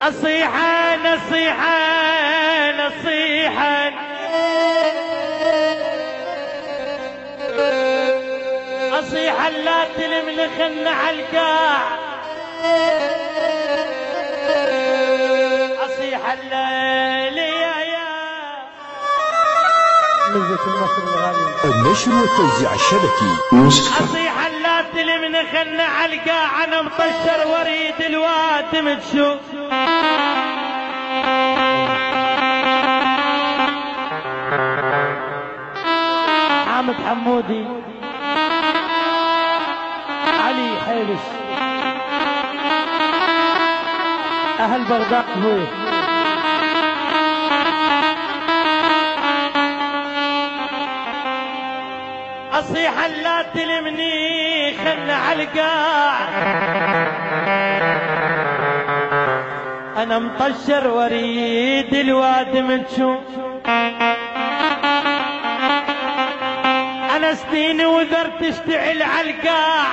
نصيحة نصيحة نصيحة نصيحة لا تلم خلنا عالقاع نصيحة الليل يا مزة النصر الغالي. النشر والتوزيع الشبكي. نصيحة لا تلم خلنا عالقاع انا مطشر وريد الواتم تشوف حامد حمودي علي حيلش أهل بغداد هو أصيحا لا تلمني خلنا عالقاع أنا مطشر وريد الوادم تشوف أنا سنين وذر تشتعل عالقاع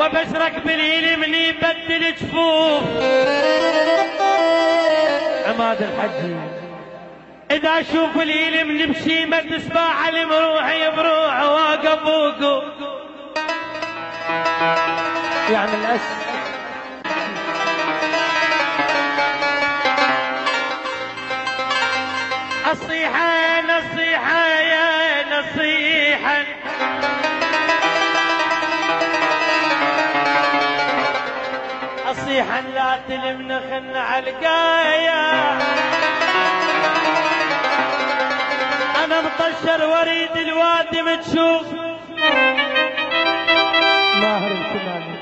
وبشرك بالليل من يبدل جفوف عماد الحجي إذا أشوف الإيل من بشيمة تسباح المروحي بروح واقف فوقه يعني الأس نصيحة نصيحة يا نصيحة نصيحة لا تلمنا خلنا عالقايا أنا مطشر وريد الوادم تشوف ماهر الكناني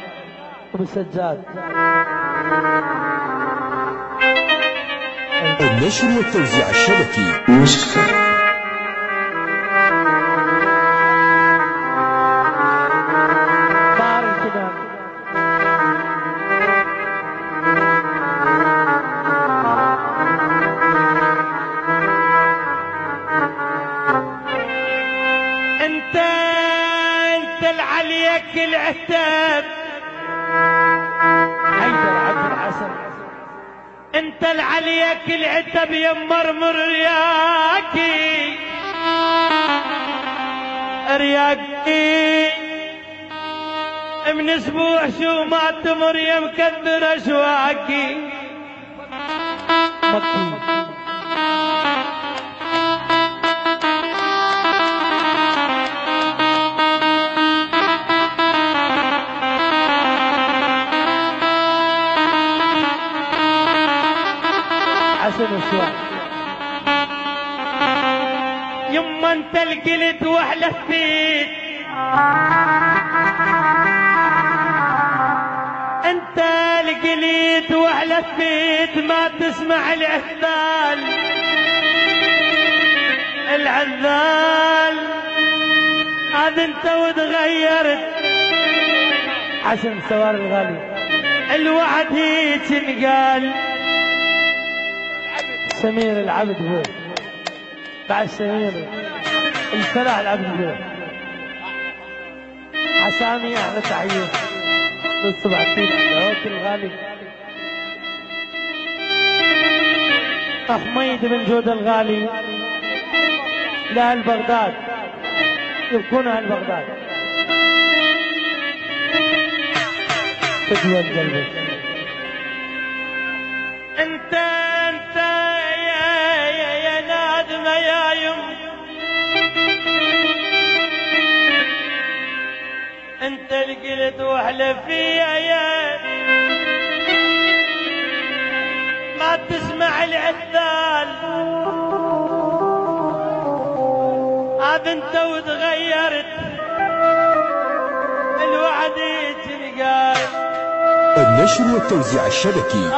أبو سجاد. النشر والتوزيع الشبكي. ماهر الكناني انت العليك العتاب حيدر عبد الحسن انت العليك العتاب يا مرمر رياكي رياكي من اسبوع شو ما تمر يا مكدر اشواكي مكي حسن الشوار يما انت القلت وحلفيت انت القلت وحلفيت ما تسمع العذال العذال هذا انت وتغيرت حسن السوار الغالي الوعد هيك انقال سمير العبد هو بعد سمير الفلاح العبد هو حسامي احلى تحيه للسبعتين العود الغالي حميد بن جود الغالي لأهل بغداد يبكون أهل بغداد فدوى القلب انت يا نادمة يا يم انت اللي قلت واحلى فيا يا ما تسمع العذال هذا انت وتغيرت الوعد يتنقال النشر والتوزيع الشبكي.